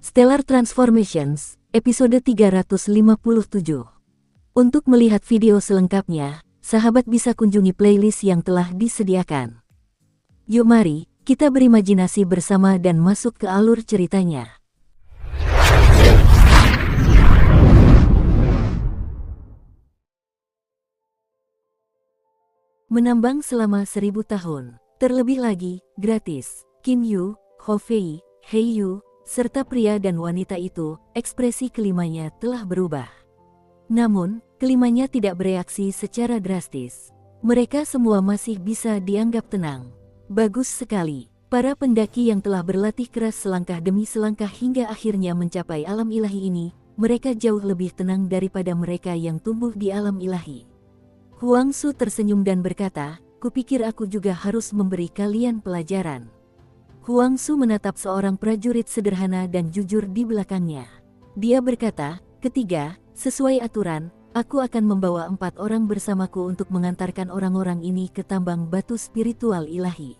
Stellar Transformations, episode 357. Untuk melihat video selengkapnya, sahabat bisa kunjungi playlist yang telah disediakan. Yuk mari, kita berimajinasi bersama dan masuk ke alur ceritanya. Menambang selama 1000 tahun, terlebih lagi, gratis. Qin Yu, Hou Fei, He Yu, serta pria dan wanita itu, ekspresi kelimanya telah berubah. Namun, kelimanya tidak bereaksi secara drastis. Mereka semua masih bisa dianggap tenang. Bagus sekali. Para pendaki yang telah berlatih keras selangkah demi selangkah hingga akhirnya mencapai alam ilahi ini, mereka jauh lebih tenang daripada mereka yang tumbuh di alam ilahi. Huang Su tersenyum dan berkata, "Kupikir aku juga harus memberi kalian pelajaran." Huang Su menatap seorang prajurit sederhana dan jujur di belakangnya. Dia berkata, "Ketiga, sesuai aturan, aku akan membawa 4 orang bersamaku untuk mengantarkan orang-orang ini ke tambang batu spiritual ilahi.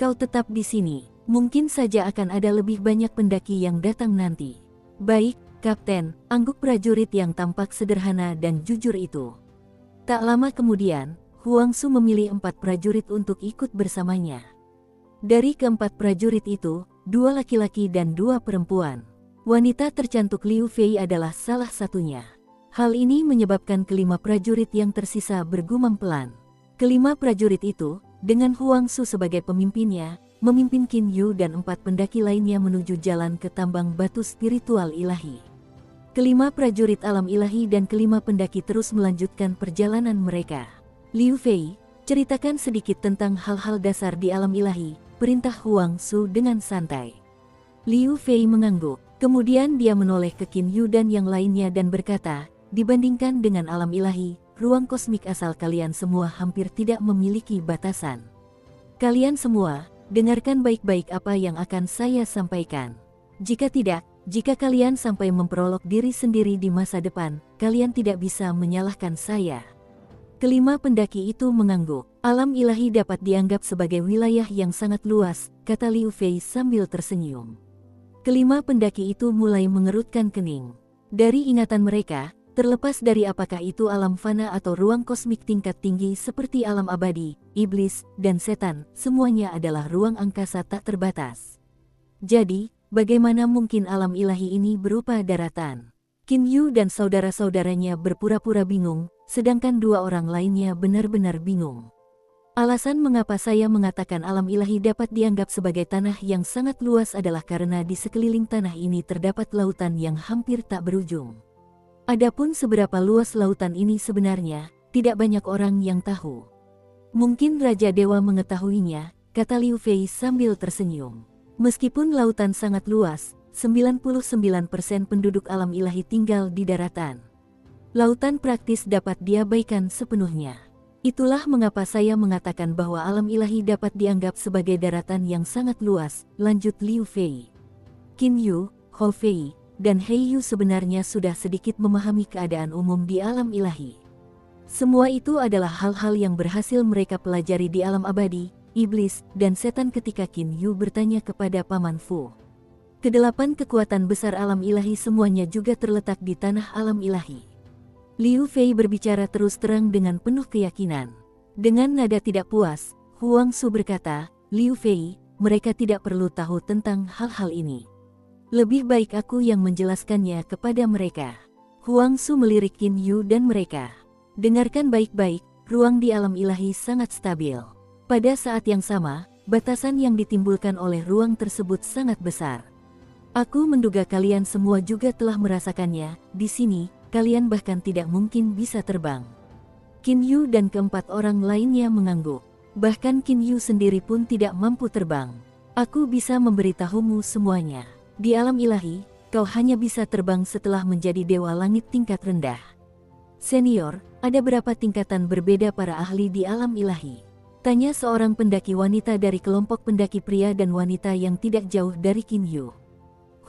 Kau tetap di sini, mungkin saja akan ada lebih banyak pendaki yang datang nanti." "Baik, Kapten," angguk prajurit yang tampak sederhana dan jujur itu. Tak lama kemudian, Huang Su memilih 4 prajurit untuk ikut bersamanya. Dari keempat prajurit itu, 2 laki-laki dan 2 perempuan. Wanita tercantik Liu Fei adalah salah satunya. Hal ini menyebabkan kelima prajurit yang tersisa bergumam pelan. Kelima prajurit itu, dengan Huang Su sebagai pemimpinnya, memimpin Qin Yu dan 4 pendaki lainnya menuju jalan ke tambang batu spiritual ilahi. Kelima prajurit alam ilahi dan kelima pendaki terus melanjutkan perjalanan mereka. "Liu Fei, ceritakan sedikit tentang hal-hal dasar di alam ilahi," perintah Huang Su dengan santai. Liu Fei mengangguk, kemudian dia menoleh ke Qin Yu dan yang lainnya dan berkata, "Dibandingkan dengan alam ilahi, ruang kosmik asal kalian semua hampir tidak memiliki batasan. Kalian semua, dengarkan baik-baik apa yang akan saya sampaikan. Jika kalian sampai memperolok diri sendiri di masa depan, kalian tidak bisa menyalahkan saya." Kelima pendaki itu mengangguk. "Alam ilahi dapat dianggap sebagai wilayah yang sangat luas," kata Liu Fei sambil tersenyum. Kelima pendaki itu mulai mengerutkan kening. Dari ingatan mereka, terlepas dari apakah itu alam fana atau ruang kosmik tingkat tinggi seperti alam abadi, iblis, dan setan, semuanya adalah ruang angkasa tak terbatas. Jadi, bagaimana mungkin alam ilahi ini berupa daratan? Qin Yu dan saudara-saudaranya berpura-pura bingung, sedangkan 2 orang lainnya benar-benar bingung. "Alasan mengapa saya mengatakan alam ilahi dapat dianggap sebagai tanah yang sangat luas adalah karena di sekeliling tanah ini terdapat lautan yang hampir tak berujung. Adapun seberapa luas lautan ini sebenarnya, tidak banyak orang yang tahu. Mungkin Raja Dewa mengetahuinya," kata Liu Fei sambil tersenyum. "Meskipun lautan sangat luas, 99% penduduk alam ilahi tinggal di daratan. Lautan praktis dapat diabaikan sepenuhnya. Itulah mengapa saya mengatakan bahwa alam ilahi dapat dianggap sebagai daratan yang sangat luas," lanjut Liu Fei. Qin Yu, Hou Fei, dan He Yu sebenarnya sudah sedikit memahami keadaan umum di alam ilahi. Semua itu adalah hal-hal yang berhasil mereka pelajari di alam abadi, iblis, dan setan ketika Qin Yu bertanya kepada Paman Fu. Kedelapan kekuatan besar alam ilahi semuanya juga terletak di tanah alam ilahi. Liu Fei berbicara terus terang dengan penuh keyakinan. Dengan nada tidak puas, Huang Su berkata, "Liu Fei, mereka tidak perlu tahu tentang hal-hal ini. Lebih baik aku yang menjelaskannya kepada mereka." Huang Su melirik Qin Yu dan mereka. "Dengarkan baik-baik, ruang di alam ilahi sangat stabil. Pada saat yang sama, batasan yang ditimbulkan oleh ruang tersebut sangat besar. Aku menduga kalian semua juga telah merasakannya. Di sini, kalian bahkan tidak mungkin bisa terbang." Qin Yu dan keempat orang lainnya mengangguk. Bahkan Qin Yu sendiri pun tidak mampu terbang. "Aku bisa memberitahumu semuanya. Di alam ilahi, kau hanya bisa terbang setelah menjadi dewa langit tingkat rendah. Senior, ada berapa tingkatan berbeda para ahli di alam ilahi?" tanya seorang pendaki wanita dari kelompok pendaki pria dan wanita yang tidak jauh dari Qin Yu.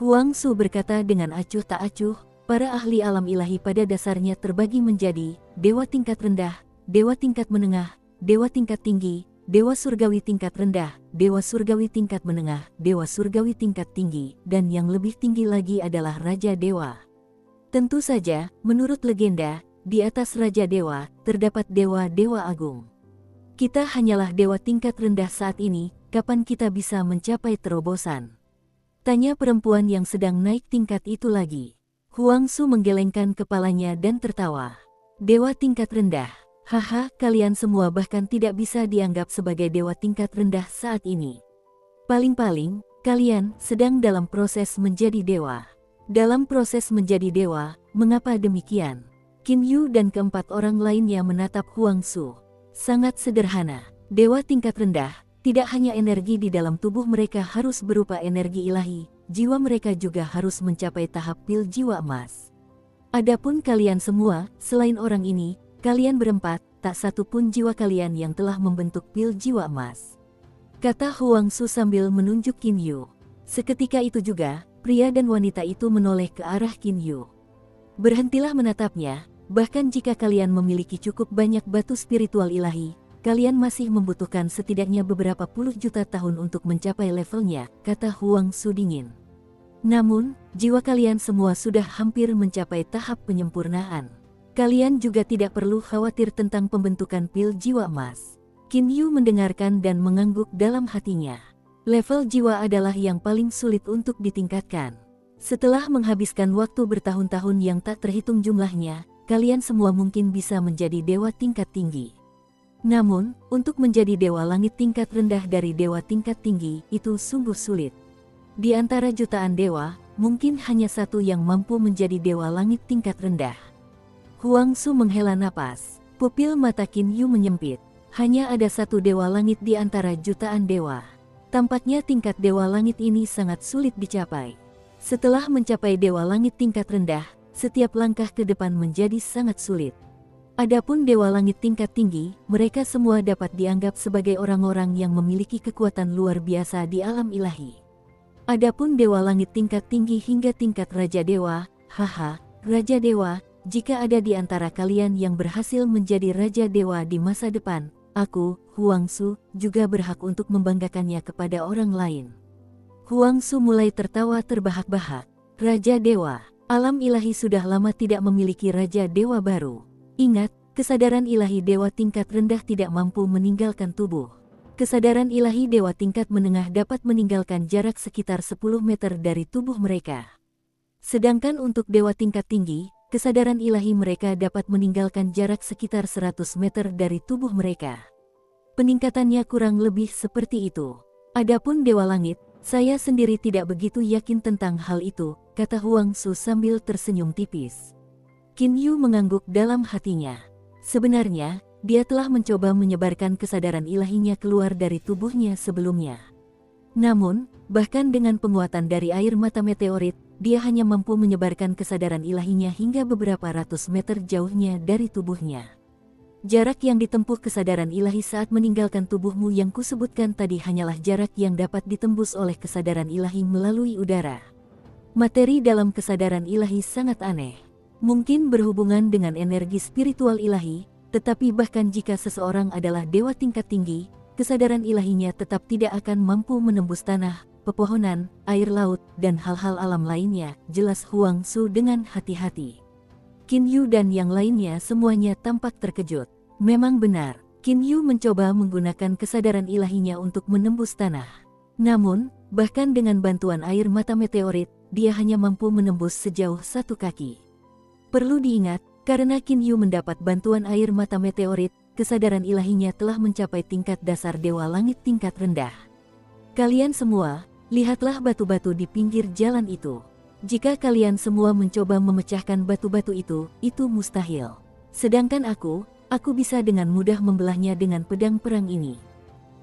Huang Su berkata dengan acuh tak acuh, "Para ahli alam ilahi pada dasarnya terbagi menjadi dewa tingkat rendah, dewa tingkat menengah, dewa tingkat tinggi, dewa surgawi tingkat rendah, dewa surgawi tingkat menengah, dewa surgawi tingkat tinggi, dan yang lebih tinggi lagi adalah Raja Dewa. Tentu saja, menurut legenda, di atas Raja Dewa, terdapat dewa-dewa agung. Kita hanyalah dewa tingkat rendah saat ini, kapan kita bisa mencapai terobosan? Tanya perempuan yang sedang naik tingkat itu lagi. Huangsu menggelengkan kepalanya dan tertawa. Dewa tingkat rendah. Haha, kalian semua bahkan tidak bisa dianggap sebagai dewa tingkat rendah saat ini. Paling-paling, kalian sedang dalam proses menjadi dewa. Dalam proses menjadi dewa, mengapa demikian? Qin Yu dan keempat orang lainnya menatap Huangsu. Sangat sederhana. Dewa tingkat rendah, tidak hanya energi di dalam tubuh mereka harus berupa energi ilahi, jiwa mereka juga harus mencapai tahap pil jiwa emas. Adapun kalian semua, selain orang ini, kalian berempat, tak satu pun jiwa kalian yang telah membentuk pil jiwa emas. Kata Huangsu sambil menunjuk Qin Yu. Seketika itu juga, pria dan wanita itu menoleh ke arah Qin Yu. Berhentilah menatapnya, bahkan jika kalian memiliki cukup banyak batu spiritual ilahi, kalian masih membutuhkan setidaknya beberapa puluh juta tahun untuk mencapai levelnya, kata Huangsu dingin. Namun, jiwa kalian semua sudah hampir mencapai tahap penyempurnaan. Kalian juga tidak perlu khawatir tentang pembentukan pil jiwa emas. Qin Yu mendengarkan dan mengangguk dalam hatinya. Level jiwa adalah yang paling sulit untuk ditingkatkan. Setelah menghabiskan waktu bertahun-tahun yang tak terhitung jumlahnya, kalian semua mungkin bisa menjadi dewa tingkat tinggi. Namun, untuk menjadi dewa langit tingkat rendah dari dewa tingkat tinggi, itu sungguh sulit. Di antara jutaan dewa, mungkin hanya satu yang mampu menjadi dewa langit tingkat rendah. Huangsu menghela napas. Pupil mata Qin Yu menyempit. Hanya ada satu dewa langit di antara jutaan dewa. Tampaknya tingkat dewa langit ini sangat sulit dicapai. Setelah mencapai dewa langit tingkat rendah, setiap langkah ke depan menjadi sangat sulit. Adapun dewa langit tingkat tinggi, mereka semua dapat dianggap sebagai orang-orang yang memiliki kekuatan luar biasa di alam ilahi. Adapun dewa langit tingkat tinggi hingga tingkat Raja Dewa, haha, Raja Dewa, jika ada di antara kalian yang berhasil menjadi Raja Dewa di masa depan, aku, Huangsu, juga berhak untuk membanggakannya kepada orang lain. Huangsu mulai tertawa terbahak-bahak. Raja Dewa, alam ilahi sudah lama tidak memiliki Raja Dewa baru. Ingat, kesadaran ilahi dewa tingkat rendah tidak mampu meninggalkan tubuh. Kesadaran ilahi dewa tingkat menengah dapat meninggalkan jarak sekitar 10 meter dari tubuh mereka. Sedangkan untuk dewa tingkat tinggi, kesadaran ilahi mereka dapat meninggalkan jarak sekitar 100 meter dari tubuh mereka. Peningkatannya kurang lebih seperti itu. Adapun dewa langit, saya sendiri tidak begitu yakin tentang hal itu, kata Huangsu sambil tersenyum tipis. Qin Yu mengangguk dalam hatinya. Sebenarnya, dia telah mencoba menyebarkan kesadaran ilahinya keluar dari tubuhnya sebelumnya. Namun, bahkan dengan penguatan dari air mata meteorit, dia hanya mampu menyebarkan kesadaran ilahinya hingga beberapa ratus meter jauhnya dari tubuhnya. Jarak yang ditempuh kesadaran ilahi saat meninggalkan tubuhmu yang kusebutkan tadi hanyalah jarak yang dapat ditembus oleh kesadaran ilahi melalui udara. Materi dalam kesadaran ilahi sangat aneh. Mungkin berhubungan dengan energi spiritual ilahi, tetapi bahkan jika seseorang adalah dewa tingkat tinggi, kesadaran ilahinya tetap tidak akan mampu menembus tanah, pepohonan, air laut, dan hal-hal alam lainnya, jelas Huangsu dengan hati-hati. Qin Yu dan yang lainnya semuanya tampak terkejut. Memang benar, Qin Yu mencoba menggunakan kesadaran ilahinya untuk menembus tanah. Namun, bahkan dengan bantuan air mata meteorit, dia hanya mampu menembus sejauh 1 kaki. Perlu diingat, karena Qin Yu mendapat bantuan air mata meteorit, kesadaran ilahinya telah mencapai tingkat dasar dewa langit tingkat rendah. Kalian semua, lihatlah batu-batu di pinggir jalan itu. Jika kalian semua mencoba memecahkan batu-batu itu mustahil. Sedangkan aku bisa dengan mudah membelahnya dengan pedang perang ini.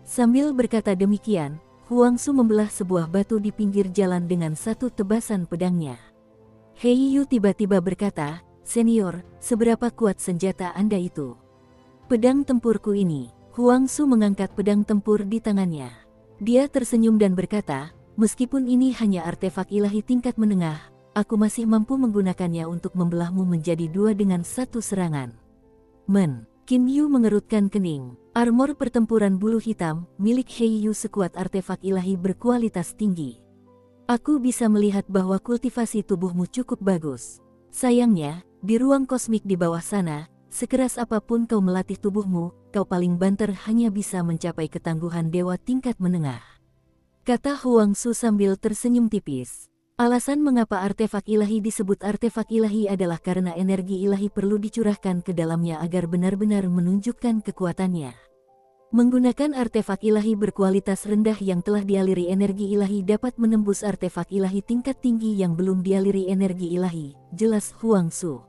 Sambil berkata demikian, Huangsu membelah sebuah batu di pinggir jalan dengan satu tebasan pedangnya. Hei Yu tiba-tiba berkata, "Senior, seberapa kuat senjata Anda itu?" "Pedang tempurku ini." Huangsu mengangkat pedang tempur di tangannya. Dia tersenyum dan berkata, "Meskipun ini hanya artefak ilahi tingkat menengah, aku masih mampu menggunakannya untuk membelahmu menjadi 2 dengan 1 serangan." Qin Yu mengerutkan kening. Armor pertempuran bulu hitam milik He Yu sekuat artefak ilahi berkualitas tinggi. Aku bisa melihat bahwa kultivasi tubuhmu cukup bagus. Sayangnya, di ruang kosmik di bawah sana, sekeras apapun kau melatih tubuhmu, kau paling banter hanya bisa mencapai ketangguhan dewa tingkat menengah. Kata Huang Su sambil tersenyum tipis. Alasan mengapa artefak ilahi disebut artefak ilahi adalah karena energi ilahi perlu dicurahkan ke dalamnya agar benar-benar menunjukkan kekuatannya. Menggunakan artefak ilahi berkualitas rendah yang telah dialiri energi ilahi dapat menembus artefak ilahi tingkat tinggi yang belum dialiri energi ilahi, jelas Huang Su.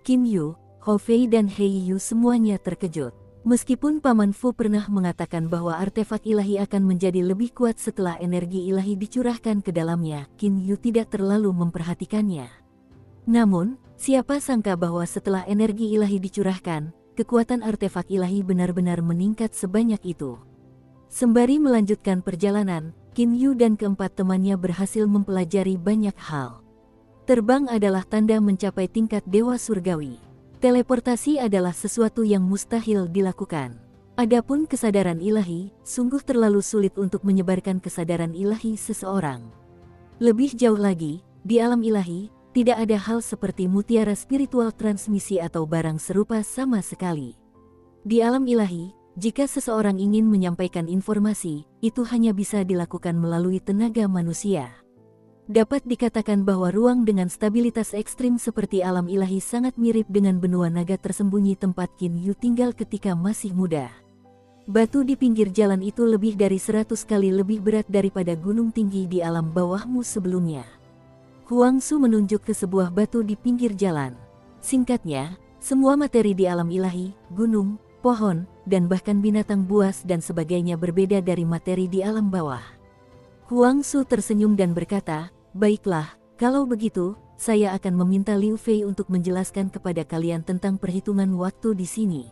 Qin Yu, Hou Fei dan He Yu semuanya terkejut. Meskipun Paman Fu pernah mengatakan bahwa artefak ilahi akan menjadi lebih kuat setelah energi ilahi dicurahkan ke dalamnya, Qin Yu tidak terlalu memperhatikannya. Namun, siapa sangka bahwa setelah energi ilahi dicurahkan, kekuatan artefak ilahi benar-benar meningkat sebanyak itu. Sembari melanjutkan perjalanan, Qin Yu dan keempat temannya berhasil mempelajari banyak hal. Terbang adalah tanda mencapai tingkat dewa surgawi. Teleportasi adalah sesuatu yang mustahil dilakukan. Adapun kesadaran ilahi, sungguh terlalu sulit untuk menyebarkan kesadaran ilahi seseorang. Lebih jauh lagi, di alam ilahi, tidak ada hal seperti mutiara spiritual transmisi atau barang serupa sama sekali. Di alam ilahi, jika seseorang ingin menyampaikan informasi, itu hanya bisa dilakukan melalui tenaga manusia. Dapat dikatakan bahwa ruang dengan stabilitas ekstrim seperti alam ilahi sangat mirip dengan benua naga tersembunyi tempat Qin Yu tinggal ketika masih muda. Batu di pinggir jalan itu lebih dari 100 kali lebih berat daripada gunung tinggi di alam bawahmu sebelumnya. Huang Su menunjuk ke sebuah batu di pinggir jalan. Singkatnya, semua materi di alam ilahi, gunung, pohon, dan bahkan binatang buas dan sebagainya berbeda dari materi di alam bawah. Huang Su tersenyum dan berkata, "Baiklah, kalau begitu, saya akan meminta Liu Fei untuk menjelaskan kepada kalian tentang perhitungan waktu di sini."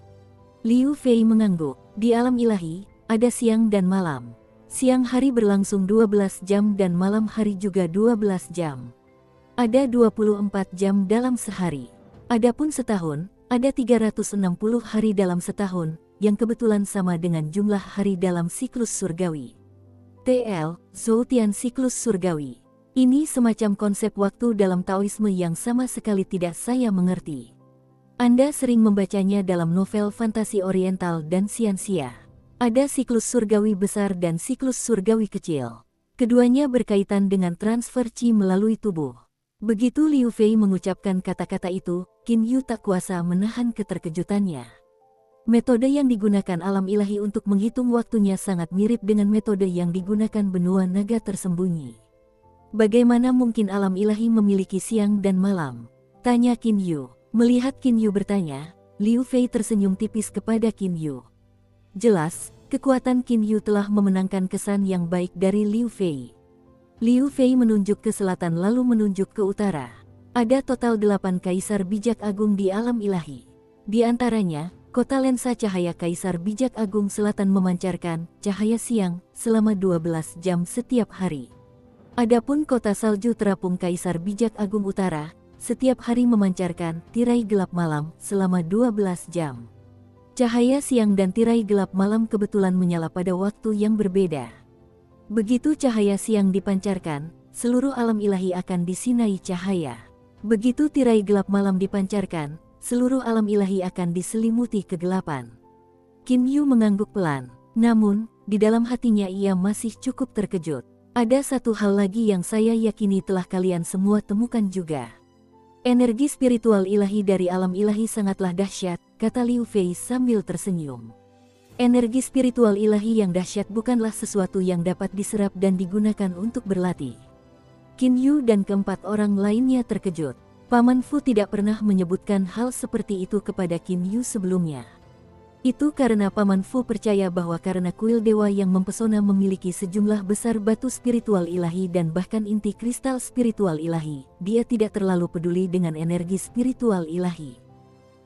Liu Fei mengangguk. Di alam ilahi, ada siang dan malam. Siang hari berlangsung 12 jam dan malam hari juga 12 jam. Ada 24 jam dalam sehari. Adapun setahun, ada 360 hari dalam setahun, yang kebetulan sama dengan jumlah hari dalam siklus surgawi. TL, Zhoutian siklus surgawi. Ini semacam konsep waktu dalam Taoisme yang sama sekali tidak saya mengerti. Anda sering membacanya dalam novel fantasi oriental dan siansia. Ada siklus surgawi besar dan siklus surgawi kecil. Keduanya berkaitan dengan transfer qi melalui tubuh. Begitu Liu Fei mengucapkan kata-kata itu, Qin Yu tak kuasa menahan keterkejutannya. Metode yang digunakan alam ilahi untuk menghitung waktunya sangat mirip dengan metode yang digunakan benua naga tersembunyi. Bagaimana mungkin alam ilahi memiliki siang dan malam? Tanya Qin Yu. Melihat Qin Yu bertanya, Liu Fei tersenyum tipis kepada Qin Yu. Jelas, kekuatan Qin Yu telah memenangkan kesan yang baik dari Liu Fei. Liu Fei menunjuk ke selatan lalu menunjuk ke utara. Ada total 8 kaisar bijak agung di alam ilahi. Di antaranya, kota lensa cahaya Kaisar Bijak Agung Selatan memancarkan cahaya siang selama 12 jam setiap hari. Adapun kota salju terapung Kaisar Bijak Agung Utara setiap hari memancarkan tirai gelap malam selama 12 jam. Cahaya siang dan tirai gelap malam kebetulan menyala pada waktu yang berbeda. Begitu cahaya siang dipancarkan, seluruh alam ilahi akan disinai cahaya. Begitu tirai gelap malam dipancarkan, seluruh alam ilahi akan diselimuti kegelapan. Qin Yu mengangguk pelan, namun, di dalam hatinya ia masih cukup terkejut. Ada satu hal lagi yang saya yakini telah kalian semua temukan juga. Energi spiritual ilahi dari alam ilahi sangatlah dahsyat, kata Liu Fei sambil tersenyum. Energi spiritual ilahi yang dahsyat bukanlah sesuatu yang dapat diserap dan digunakan untuk berlatih. Qin Yu dan keempat orang lainnya terkejut. Paman Fu tidak pernah menyebutkan hal seperti itu kepada Qin Yu sebelumnya. Itu karena Paman Fu percaya bahwa karena kuil dewa yang mempesona memiliki sejumlah besar batu spiritual ilahi dan bahkan inti kristal spiritual ilahi, dia tidak terlalu peduli dengan energi spiritual ilahi.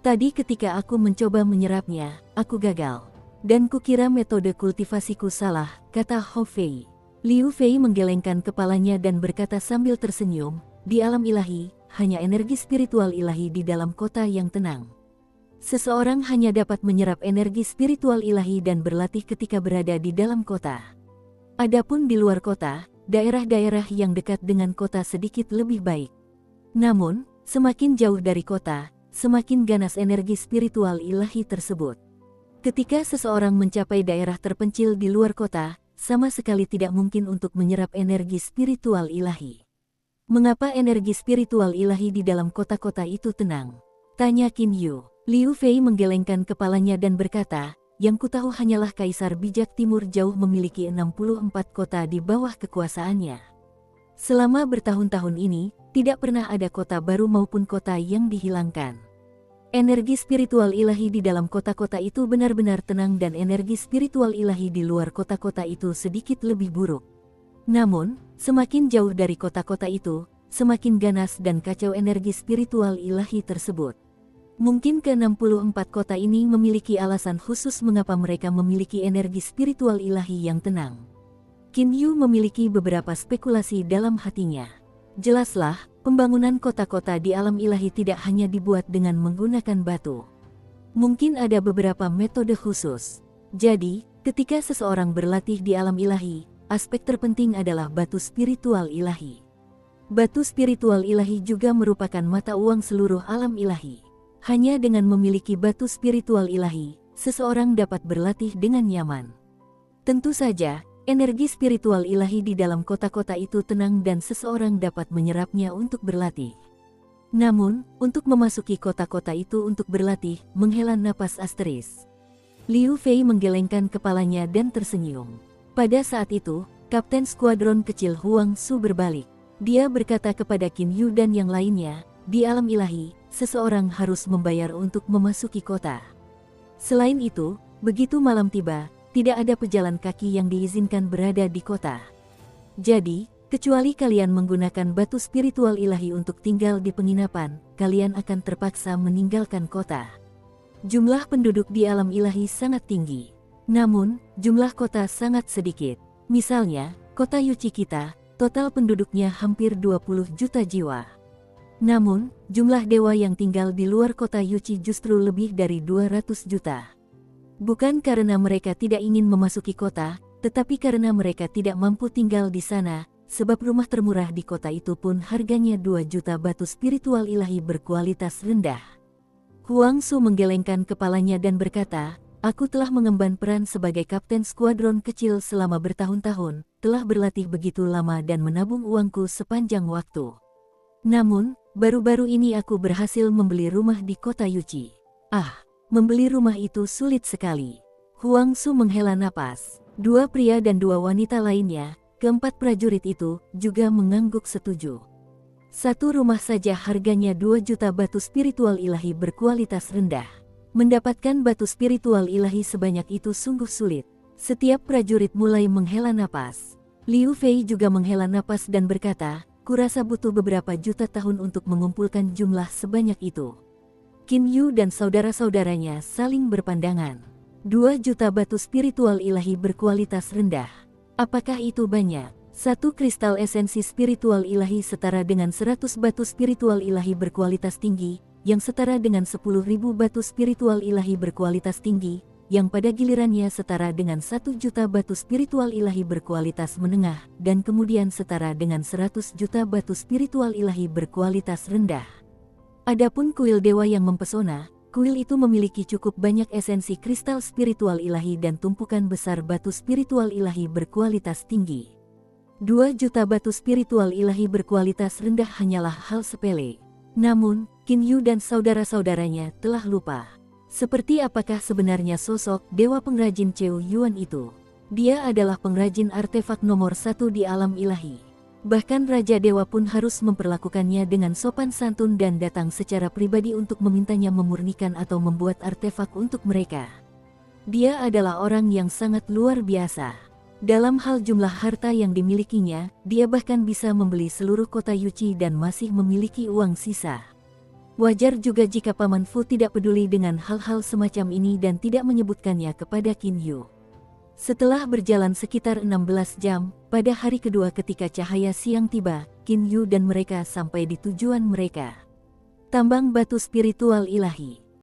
Tadi ketika aku mencoba menyerapnya, aku gagal. Dan kukira metode kultivasiku salah, kata Hou Fei. Liu Fei menggelengkan kepalanya dan berkata sambil tersenyum, di alam ilahi, hanya energi spiritual ilahi di dalam kota yang tenang. Seseorang hanya dapat menyerap energi spiritual ilahi dan berlatih ketika berada di dalam kota. Adapun di luar kota, daerah-daerah yang dekat dengan kota sedikit lebih baik. Namun, semakin jauh dari kota, semakin ganas energi spiritual ilahi tersebut. Ketika seseorang mencapai daerah terpencil di luar kota, sama sekali tidak mungkin untuk menyerap energi spiritual ilahi. Mengapa energi spiritual ilahi di dalam kota-kota itu tenang? Tanya Qin Yu. Liu Fei menggelengkan kepalanya dan berkata, yang kutahu hanyalah Kaisar Bijak Timur Jauh memiliki 64 kota di bawah kekuasaannya. Selama bertahun-tahun ini, tidak pernah ada kota baru maupun kota yang dihilangkan. Energi spiritual ilahi di dalam kota-kota itu benar-benar tenang dan energi spiritual ilahi di luar kota-kota itu sedikit lebih buruk. Namun, semakin jauh dari kota-kota itu, semakin ganas dan kacau energi spiritual ilahi tersebut. Mungkin ke-64 kota ini memiliki alasan khusus mengapa mereka memiliki energi spiritual ilahi yang tenang. Qin Yu memiliki beberapa spekulasi dalam hatinya. Jelaslah, pembangunan kota-kota di alam ilahi tidak hanya dibuat dengan menggunakan batu. Mungkin ada beberapa metode khusus. Jadi, ketika seseorang berlatih di alam ilahi, aspek terpenting adalah batu spiritual ilahi. Batu spiritual ilahi juga merupakan mata uang seluruh alam ilahi. Hanya dengan memiliki batu spiritual ilahi, seseorang dapat berlatih dengan nyaman. Tentu saja, energi spiritual ilahi di dalam kota-kota itu tenang dan seseorang dapat menyerapnya untuk berlatih. Namun, untuk memasuki kota-kota itu untuk berlatih, menghela napas asteris. Liu Fei menggelengkan kepalanya dan tersenyum. Pada saat itu, Kapten Skuadron Kecil Huang Su berbalik. Dia berkata kepada Qin Yu dan yang lainnya, di alam ilahi, seseorang harus membayar untuk memasuki kota. Selain itu, begitu malam tiba, tidak ada pejalan kaki yang diizinkan berada di kota. Jadi, kecuali kalian menggunakan batu spiritual ilahi untuk tinggal di penginapan, kalian akan terpaksa meninggalkan kota. Jumlah penduduk di alam ilahi sangat tinggi. Namun, jumlah kota sangat sedikit. Misalnya, kota Yuchi kita, total penduduknya hampir 20 juta jiwa. Namun, jumlah dewa yang tinggal di luar kota Yuchi justru lebih dari 200 juta. Bukan karena mereka tidak ingin memasuki kota, tetapi karena mereka tidak mampu tinggal di sana, sebab rumah termurah di kota itu pun harganya 2 juta batu spiritual ilahi berkualitas rendah. Huang Su menggelengkan kepalanya dan berkata, aku telah mengemban peran sebagai kapten skuadron kecil selama bertahun-tahun, telah berlatih begitu lama dan menabung uangku sepanjang waktu. Namun, baru-baru ini aku berhasil membeli rumah di kota Yuchi. Membeli rumah itu sulit sekali. Huang Su menghela napas. 2 pria dan 2 wanita lainnya, keempat prajurit itu, juga mengangguk setuju. Satu rumah saja harganya 2 juta batu spiritual ilahi berkualitas rendah. Mendapatkan batu spiritual ilahi sebanyak itu sungguh sulit. Setiap prajurit mulai menghela napas. Liu Fei juga menghela napas dan berkata, kurasa butuh beberapa juta tahun untuk mengumpulkan jumlah sebanyak itu. Qin Yu dan saudara-saudaranya saling berpandangan. 2 juta batu spiritual ilahi berkualitas rendah. Apakah itu banyak? 1 kristal esensi spiritual ilahi setara dengan 100 batu spiritual ilahi berkualitas tinggi, yang setara dengan 10.000 batu spiritual ilahi berkualitas tinggi, yang pada gilirannya setara dengan 1 juta batu spiritual ilahi berkualitas menengah, dan kemudian setara dengan 100 juta batu spiritual ilahi berkualitas rendah. Adapun kuil dewa yang mempesona, kuil itu memiliki cukup banyak esensi kristal spiritual ilahi dan tumpukan besar batu spiritual ilahi berkualitas tinggi. 2 juta batu spiritual ilahi berkualitas rendah hanyalah hal sepele. Namun, Qin Yu dan saudara-saudaranya telah lupa. Seperti apakah sebenarnya sosok dewa pengrajin Cheu Yuan itu? Dia adalah pengrajin artefak nomor 1 di alam ilahi. Bahkan Raja Dewa pun harus memperlakukannya dengan sopan santun dan datang secara pribadi untuk memintanya memurnikan atau membuat artefak untuk mereka. Dia adalah orang yang sangat luar biasa. Dalam hal jumlah harta yang dimilikinya, dia bahkan bisa membeli seluruh kota Yuchi dan masih memiliki uang sisa. Wajar juga jika Paman Fu tidak peduli dengan hal-hal semacam ini dan tidak menyebutkannya kepada Qin Yu. Setelah berjalan sekitar 16 jam, pada hari kedua ketika cahaya siang tiba, Qin Yu dan mereka sampai di tujuan mereka. Tambang batu spiritual ilahi.